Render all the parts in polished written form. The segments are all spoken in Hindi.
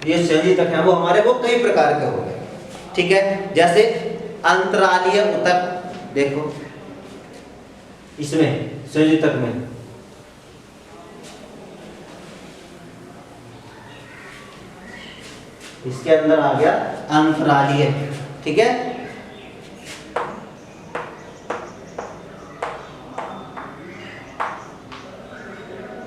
ये संयोजी ऊतक है वो हमारे वो कई प्रकार के हो गए, ठीक है। जैसे अंतरालीय ऊतक, देखो इसमें संयोजी ऊतक में इसके अंदर आ गया अंतरालीय, ठीक है।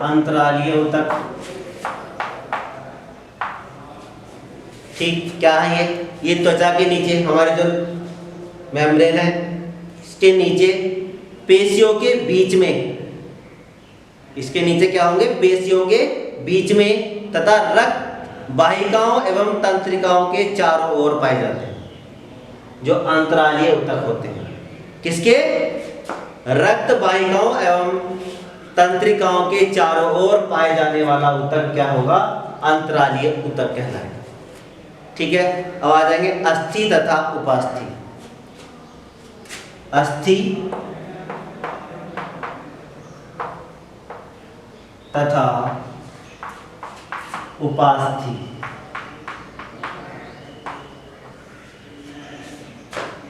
अंतरालीय ऊतक, ठीक, क्या है ये त्वचा के नीचे हमारे जो मेम्ब्रेन है इसके नीचे पेशियों के बीच में, इसके नीचे क्या होंगे, पेशियों के बीच में तथा रक्त वाहिकाओं एवं तंत्रिकाओं के चारों ओर पाए जाते हैं, जो अंतरालीय ऊतक होते हैं। किसके? रक्त वाहिकाओं एवं तंत्रिकाओं के चारों ओर पाए जाने वाला ऊतक क्या होगा, अंतरालीय ऊतक कहलाएगा, ठीक है। अब आ जाएंगे अस्थि तथा उपास्थि। अस्थि तथा उपास्थि,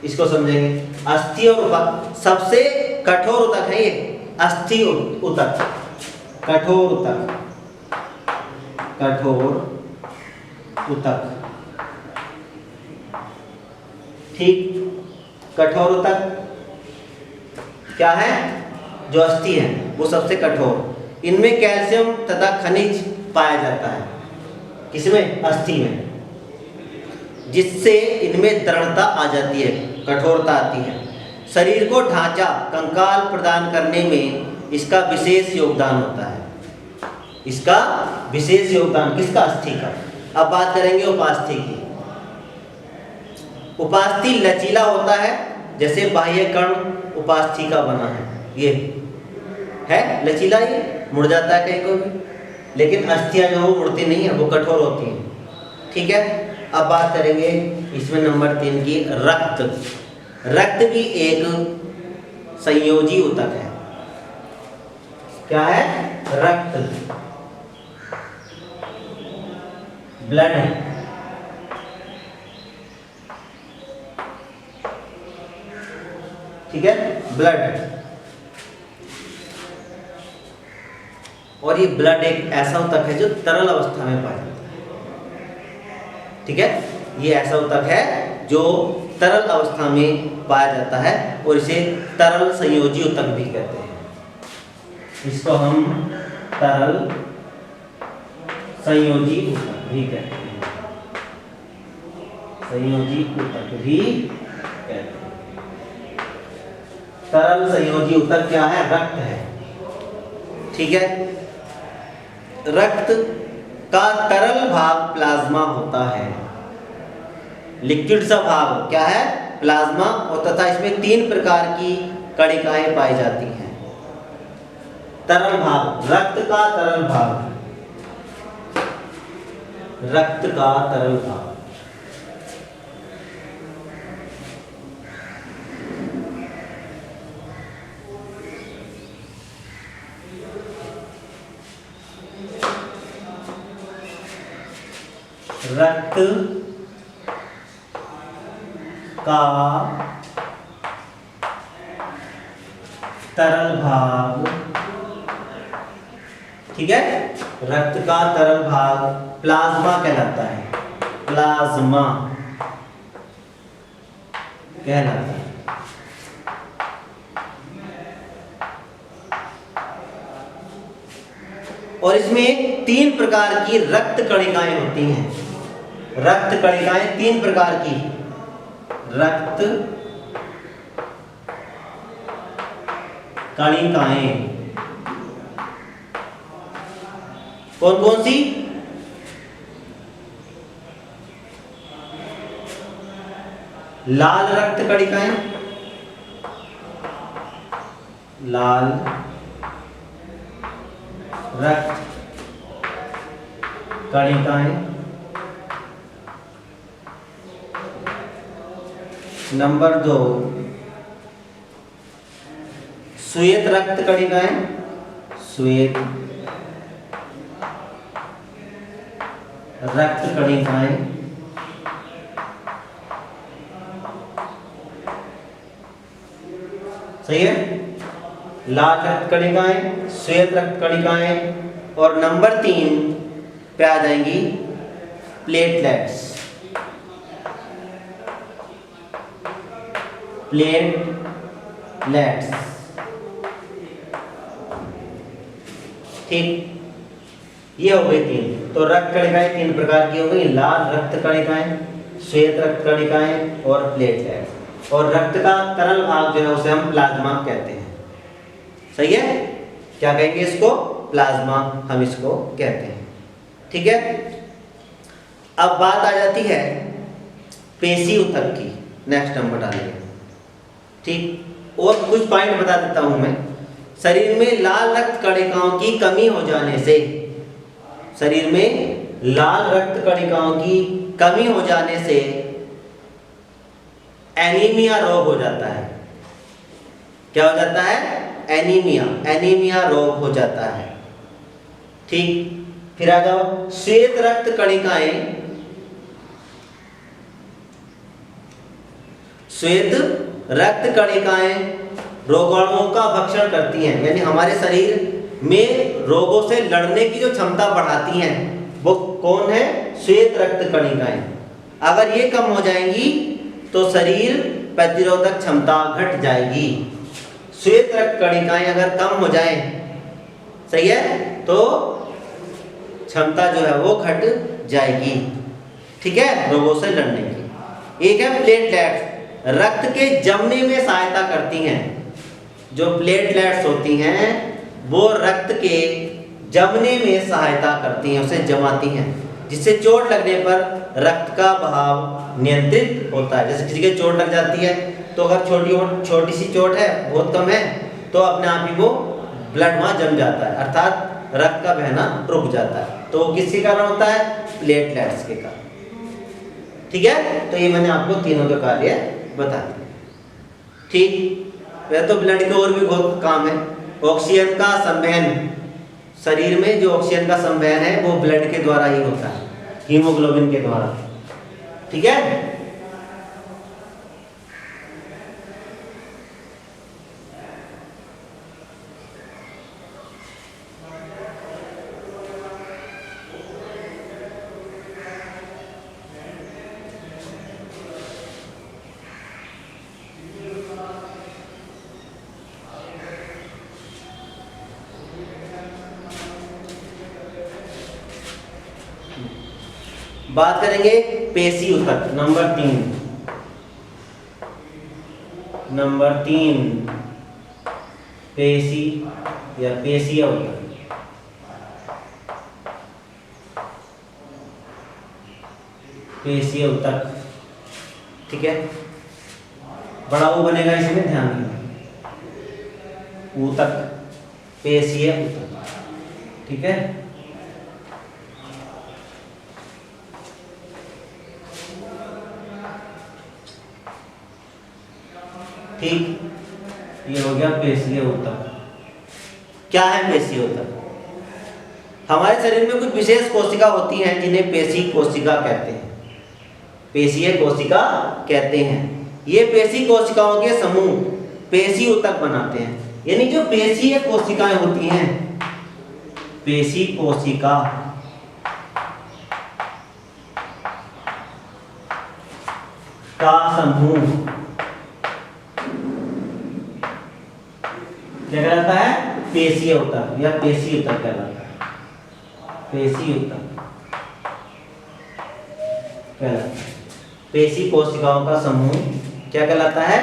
इसको समझेंगे। अस्थि और सबसे कठोर ऊतक है ये अस्थि ऊतक, कठोर ऊतक, कठोर ऊतक, ठीक। कठोर ऊतक क्या है, जो अस्थि है वो सबसे कठोर, इनमें कैल्शियम तथा खनिज पाया जाता है, किसमें, अस्थि में, जिससे इनमें दृढ़ता आ जाती है, कठोरता आती है। शरीर को ढांचा कंकाल प्रदान करने में इसका विशेष योगदान होता है, इसका विशेष योगदान किसका, अस्थि का। अब बात करेंगे उपास्थि की। उपास्थि लचीला होता है, जैसे बाह्य कर्ण उपास्थि का बना है, ये है लचीला, ये मुड़ जाता है कहीं को भी, लेकिन अस्थियां जो वो मुड़ती नहीं है, वो कठोर होती हैं, ठीक है। अब बात करेंगे इसमें नंबर 3 की, रक्त। रक्त भी एक संयोजी ऊतक है। क्या है, रक्त, ब्लड है, ठीक है, ब्लड। और ये ब्लड एक ऐसा ऊतक है जो तरल अवस्था में पाया जाता है, ठीक है। ये ऐसा ऊतक है जो तरल अवस्था में पाया जाता है और इसे तरल संयोजी ऊतक भी कहते हैं। इसको हम तरल संयोजी ऊतक भी कहते हैं, संयोजी ऊतक भी कहते हैं। तरल संयोजी ऊतक क्या है, रक्त है, ठीक है। रक्त का तरल भाग प्लाज्मा होता है, लिक्विड सा भाग क्या है, प्लाज्मा, और तथा इसमें 3 प्रकार की कणिकाएं पाई जाती हैं। तरल भाग, रक्त का तरल भाग, रक्त का तरल भाग, रक्त का तरल भाग, ठीक है। रक्त का तरल भाग प्लाज्मा कहलाता है, प्लाज्मा कहलाता है। और इसमें 3 प्रकार की रक्त कणिकाएं होती हैं। रक्त कणिकाएं 3 प्रकार की, रक्त कणिकाएं कौन कौन सी, लाल रक्त कणिकाएं, लाल रक्त कणिकाएं, नंबर 2 श्वेत रक्त कणिकाएं, श्वेत रक्त कणिकाएं, सही है, लाल रक्त कणिकाएं, श्वेत रक्त कणिकाएं, और नंबर 3 पे आ जाएंगी प्लेटलेट्स। प्लेटलेट्स, ठीक, ये हो गई 3। तो रक्त कणिकाएं 3 प्रकार की हो गई, लाल रक्त कणिकाएं, श्वेत रक्त कणिकाएं और प्लेटलेट्स। और रक्त का तरल भाग जो है उसे हम प्लाज्मा कहते हैं, सही है, क्या कहेंगे इसको, प्लाज्मा हम इसको कहते हैं, ठीक है। अब बात आ जाती है पेशी ऊतक की, नेक्स्ट नंबर डालेंगे, ठीक। और कुछ पॉइंट बता देता हूं मैं। शरीर में लाल रक्त कणिकाओं की कमी हो जाने से, शरीर में लाल रक्त कणिकाओं की कमी हो जाने से एनीमिया रोग हो जाता है। क्या हो जाता है, एनीमिया, एनीमिया रोग हो जाता है, ठीक। फिर आ जाओ श्वेत रक्त कणिकाएं, श्वेत रक्त कणिकाएं रोगाणुओं का भक्षण करती हैं, यानी हमारे शरीर में रोगों से लड़ने की जो क्षमता बढ़ाती हैं वो कौन है, श्वेत रक्त कणिकाएं। अगर ये कम हो जाएंगी तो शरीर प्रतिरोधक क्षमता घट जाएगी। श्वेत रक्त कणिकाएं अगर कम हो जाएं, सही है, तो क्षमता जो है वो घट जाएगी, ठीक है, रोगों से लड़ने की। एक है प्लेटलेट्स, रक्त के जमने में सहायता करती हैं। जो प्लेटलेट्स होती हैं वो रक्त के जमने में सहायता करती हैं, उसे जमाती हैं, जिससे चोट लगने पर रक्त का बहाव नियंत्रित होता है। जैसे किसी के चोट लग जाती है तो अगर छोटी सी चोट है, बहुत कम है, तो अपने आप ही वो ब्लड वहाँ जम जाता है, अर्थात रक्त का बहना रुक जाता है। तो किसके कारण होता है, प्लेटलेट्स के कारण, ठीक है। तो ये मैंने आपको तीनों के कार्य बता दिए, ठीक। वह तो ब्लड के और भी बहुत काम है। ऑक्सीजन का संवहन, शरीर में जो ऑक्सीजन का संवहन है वो ब्लड के द्वारा ही होता है, हीमोग्लोबिन के द्वारा, ठीक है। बात करेंगे पेशी ऊतक, नंबर 3, पेशी या पेशीय ऊतक। पेशीय ऊतक, ठीक है, बड़ा वो बनेगा इसमें, ध्यान देना, ऊतक, पेशीय ऊतक, ठीक है। ठीक, ये हो गया पेशीय ऊतक। क्या है पेशीय ऊतक? हमारे शरीर में कुछ विशेष कोशिका होती हैं जिन्हें पेशी कोशिका कहते हैं, पेशीय कोशिका कहते हैं। ये पेशी कोशिकाओं के समूह पेशी ऊतक बनाते हैं। यानी जो पेशीय कोशिकाएं होती हैं, पेशी कोशिका का समूह क्या कहलाता है, पेशीय ऊतक या पेशी ऊतक कहलाता है, पेशी ऊतक कहलाता है। पेशी कोशिकाओं का समूह क्या कहलाता है,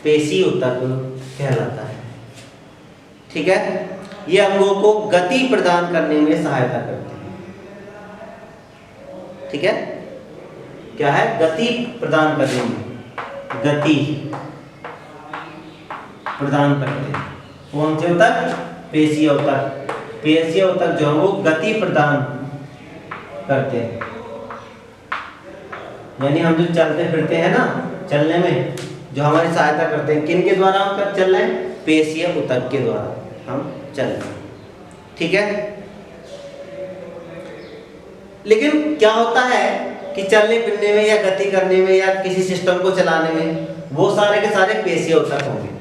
पेशी ऊतक कहलाता है, ठीक है। ये अंगों को गति प्रदान करने में सहायता करते हैं, ठीक है। क्या है, गति प्रदान करने में, गति प्रदान करते हैं। कौन से ऊतक, पेशीय ऊतक। पेशीय ऊतक जो है वो गति प्रदान करते हैं। यानी हम जो चलते फिरते हैं ना, चलने में जो हमारी सहायता करते हैं, किन के द्वारा हम चल रहे हैं, पेशीय ऊतक के द्वारा हम चल रहे हैं, ठीक है। लेकिन क्या होता है कि चलने फिरने में या गति करने में या किसी सिस्टम को चलाने में वो सारे के सारे पेशियों तक होंगे।